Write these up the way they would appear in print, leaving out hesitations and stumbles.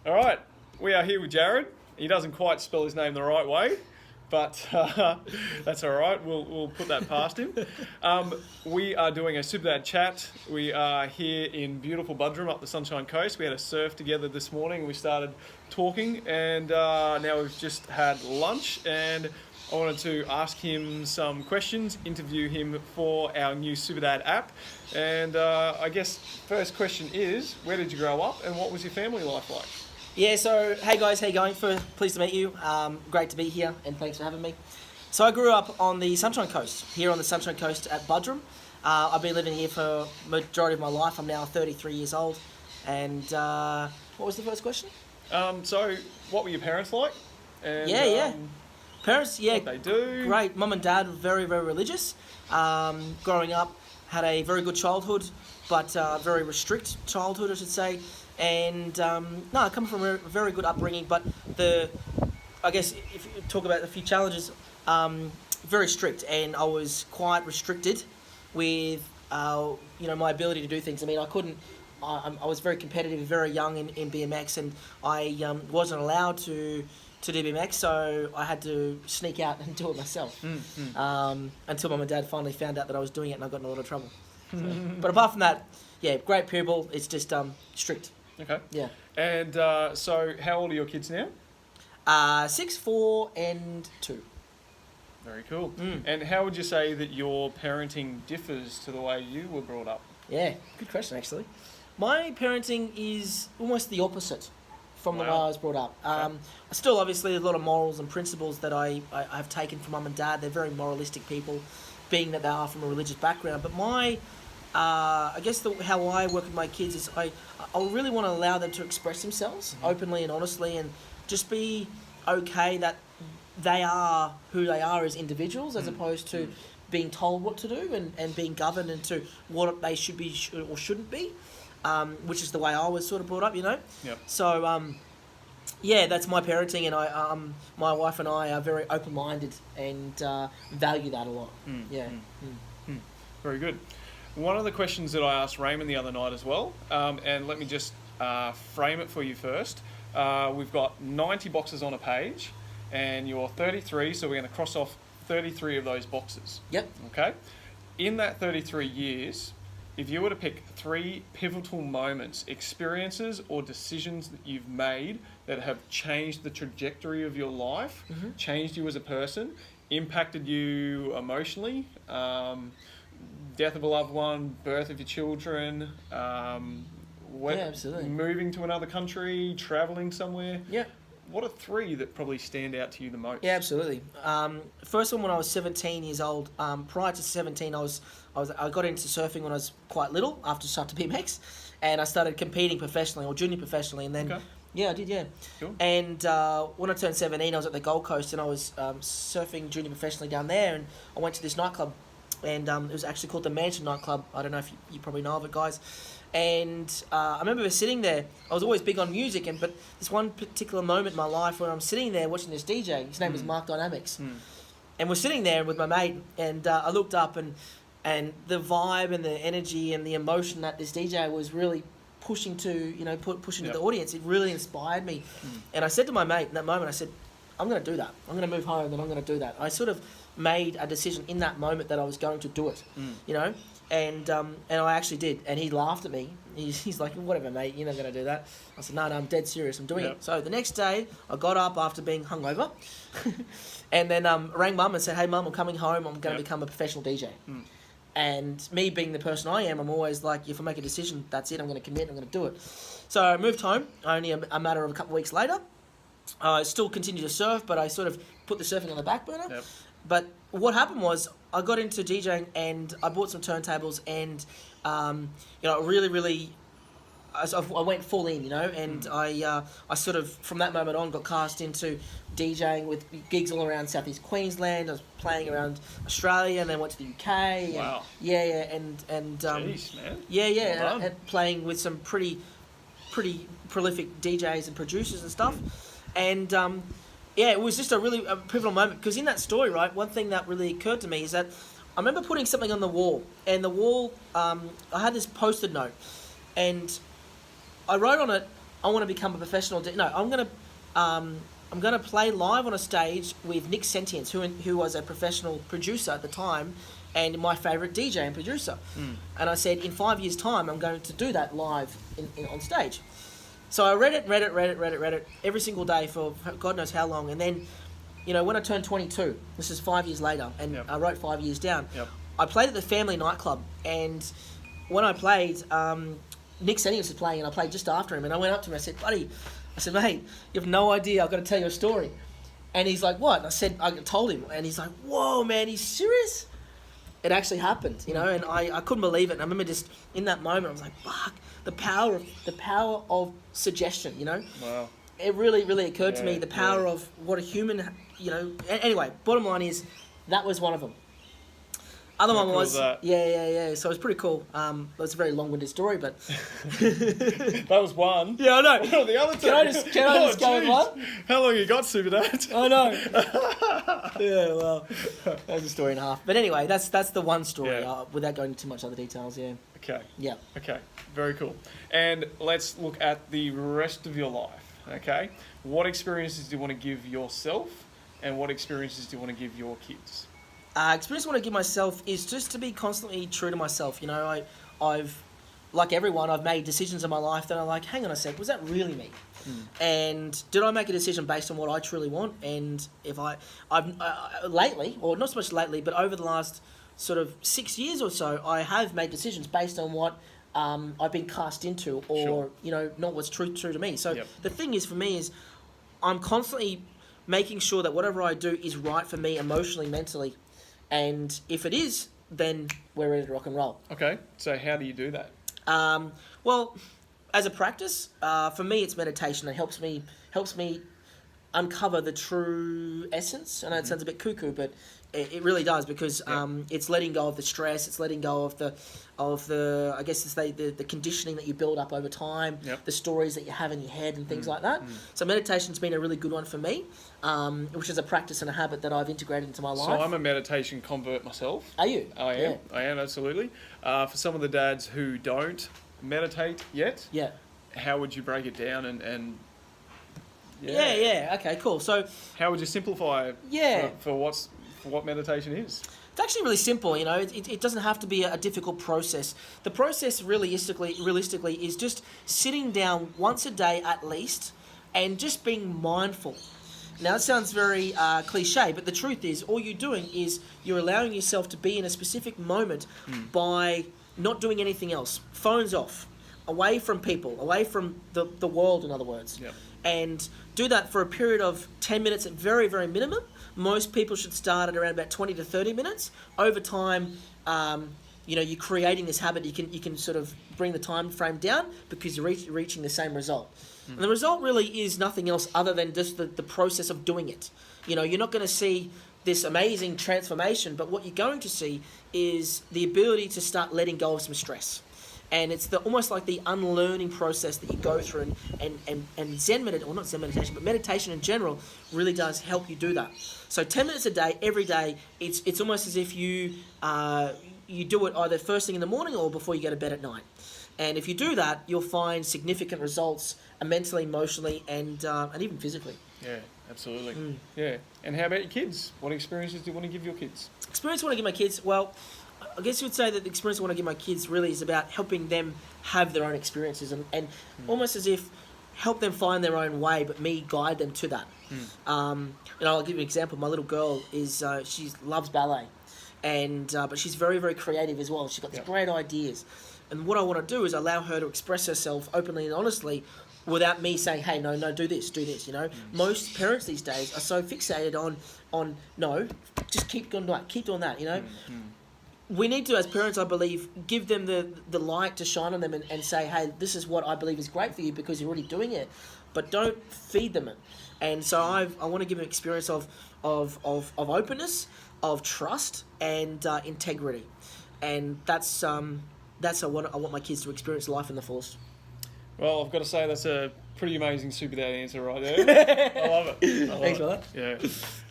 All right, we are here with Jarrod. He doesn't quite spell his name the right way, but that's all right. We'll put that past him. We are doing a SuperDad Chat. We are here in beautiful Budrum up the Sunshine Coast. We had a surf together this morning. We started talking, and now we've just had lunch, and I wanted to ask him some questions, interview him for our new SuperDad app. And I guess first question is, where did you grow up and what was your family life like? Yeah, so hey guys, how you going? Pleased to meet you. Great to be here and thanks for having me. So I grew up on the Sunshine Coast, here on the Sunshine Coast at Budrum. I've been living here for the majority of my life. I'm now 33 years old. And what was the first question? So what were your parents like? And, Parents, what they do? Great. Mum and Dad were very, very religious. Growing up, had a very good childhood, but very restrict childhood, I should say. And I come from a very good upbringing, but I guess if you talk about a few challenges, very strict, and I was quite restricted with my ability to do things. I mean, I was very competitive, very young in BMX, and I wasn't allowed to do BMX, so I had to sneak out and do it myself until Mum and Dad finally found out that I was doing it, and I got in a lot of trouble. So, but apart from that, yeah, great pupil. It's just strict. Okay. Yeah. And so how old are your kids now? 6, 4, and 2. Very cool. And how would you say that your parenting differs to the way you were brought up? Yeah, good question actually. My parenting is almost the opposite from the way I was brought up. Okay. Still, obviously, there's a lot of morals and principles that I have taken from Mum and Dad. They're very moralistic people, being that they are from a religious background. But I guess how I work with my kids is I really want to allow them to express themselves openly and honestly, and just be okay that they are who they are as individuals, as opposed to being told what to do and being governed into what they should be or shouldn't be, which is the way I was sort of brought up, Yep. So, that's my parenting, and my wife and I are very open-minded and value that a lot. Very good. One of the questions that I asked Raymond the other night as well, and let me just frame it for you first. We've got 90 boxes on a page, and you're 33, so we're going to cross off 33 of those boxes. Yep. Okay? In that 33 years, if you were to pick 3 pivotal moments, experiences or decisions that you've made that have changed the trajectory of your life, changed you as a person, impacted you emotionally, death of a loved one, birth of your children, absolutely. Moving to another country, travelling somewhere. Yeah. What are 3 that probably stand out to you the most? Yeah, absolutely. First one, when I was 17 years old. Prior to 17, I got into surfing when I was quite little, after I started BMX, and I started competing professionally or junior professionally, and then. Okay. Yeah, I did, yeah. Cool. And when I turned 17, I was at the Gold Coast, and I was surfing junior professionally down there, and I went to this nightclub, and it was actually called the Mansion nightclub. I don't know if you probably know of it, guys. And I remember sitting there. I was always big on music, but this one particular moment in my life where I'm sitting there watching this DJ. His name was Mark Dynamics, and we're sitting there with my mate, and I looked up, and the vibe and the energy and the emotion that this DJ was really pushing to, pushing to the audience. It really inspired me, and I said to my mate in that moment, I said, I'm going to do that. I'm going to move home and I'm going to do that. I sort of made a decision in that moment that I was going to do it, and I actually did. And he laughed at me. He's like, whatever, mate, you're not going to do that. I said, no, I'm dead serious. I'm doing it. So the next day, I got up after being hungover and then rang Mum and said, hey, Mum, I'm coming home. I'm going to become a professional DJ. And me being the person I am, I'm always like, if I make a decision, that's it. I'm going to commit. I'm going to do it. So I moved home only a matter of a couple of weeks later. I still continued to surf, but I sort of put the surfing on the back burner. Yep. But what happened was I got into DJing, and I bought some turntables, and I went full in, and I sort of, from that moment on, got cast into DJing with gigs all around Southeast Queensland. I was playing around Australia, and then went to the UK. Wow. And Jeez, man. Well and playing with some pretty prolific DJs and producers and stuff. And it was just a pivotal moment, because in that story, right, one thing that really occurred to me is that I remember putting something on the wall, and the wall, I had this post-it note, and I wrote on it, I want to become a professional. No, I'm gonna play live on a stage with Nick Sentience, who was a professional producer at the time, and my favourite DJ and producer. And I said, in 5 years' time, I'm going to do that live on stage. So I read it every single day for God knows how long. And then, when I turned 22, this is 5 years later, and I wrote 5 years down. I played at the family nightclub, and when I played, Nick Senius was playing, and I played just after him, and I went up to him and I said, buddy, mate, you have no idea, I've got to tell you a story. And he's like, what? And I told him, and he's like, whoa, man, he's serious? It actually happened, and I couldn't believe it. And I remember just in that moment, I was like, fuck, the power of suggestion, Wow. It really, really occurred to me, the power of what a human, Anyway, bottom line is, that was one of them. Other one was, So it was pretty cool. It was a very long-winded story, but that was one. Yeah, I know. What are the other two? Can I just go with one? How long you got, SuperDad? I know. Yeah, well, that was a story and a half. But anyway, that's the one story. Without going into too much other details. Yeah. Okay. Yeah. Okay. Very cool. And let's look at the rest of your life. Okay. What experiences do you want to give yourself, and what experiences do you want to give your kids? Experience I want to give myself is just to be constantly true to myself. I've, like everyone, I've made decisions in my life that are like, hang on a sec, was that really me? And did I make a decision based on what I truly want? And if I've lately, or not so much lately, but over the last sort of 6 years or so, I have made decisions based on what I've been cast into, or not what's true to me. So the thing is, for me, is I'm constantly making sure that whatever I do is right for me emotionally, mentally. And if it is, then we're ready to rock and roll. Okay, so how do you do that? Well, as a practice, for me, it's meditation. It helps me uncover the true essence. I know it sounds a bit cuckoo, but it really does, because it's letting go of the stress. It's letting go of the I guess it's the conditioning that you build up over time, the stories that you have in your head and things like that. So meditation's been a really good one for me, which is a practice and a habit that I've integrated into my life. So I'm a meditation convert myself. Are you? I am. Yeah. I am, absolutely. For some of the dads who don't meditate yet, how would you break it down and okay, cool. So how would you simplify it for what meditation is? It's actually really simple, It doesn't have to be a difficult process. The process realistically is just sitting down once a day at least and just being mindful. Now, it sounds very cliche, but the truth is, all you're doing is you're allowing yourself to be in a specific moment by not doing anything else. Phones off, away from people, away from the world, in other words. And do that for a period of 10 minutes at very, very minimum. Most people should start at around about 20 to 30 minutes. Over time, you're creating this habit. You can sort of bring the time frame down because you're reaching the same result. And the result really is nothing else other than just the process of doing it. You're not going to see this amazing transformation, but what you're going to see is the ability to start letting go of some stress. And it's almost like the unlearning process that you go through, and Zen meditation, well, not Zen meditation, but meditation in general really does help you do that. So 10 minutes a day, every day, it's almost as if you do it either first thing in the morning or before you go to bed at night. And if you do that, you'll find significant results mentally, emotionally, and even physically. Yeah, absolutely. Yeah. And how about your kids? What experiences do you want to give your kids? Experience I want to give my kids? Well, I guess you would say that the experience I want to give my kids really is about helping them have their own experiences and almost as if help them find their own way, but me guide them to that. I'll give you an example. My little girl she loves ballet, but she's very, very creative as well. She's got these great ideas. And what I want to do is allow her to express herself openly and honestly without me saying, hey, no, do this. Most parents these days are so fixated on no, just keep doing that, We need to, as parents, I believe, give them the light to shine on them and say, hey, this is what I believe is great for you because you're already doing it, but don't feed them it. And so I want to give an experience of openness, of trust, and integrity. And that's I want my kids to experience life in the fullest. Well, I've got to say that's a pretty amazing SuperDad answer right there. I love it. Thanks for that. Yeah.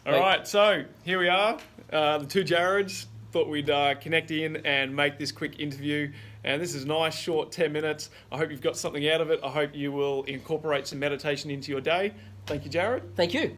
All right, so here we are, the two Jarrods. Thought we'd connect in and make this quick interview And this is a nice, short 10 minutes. I hope you've got something out of it. I hope you will incorporate some meditation into your day. Thank you, Jarrod. Thank you.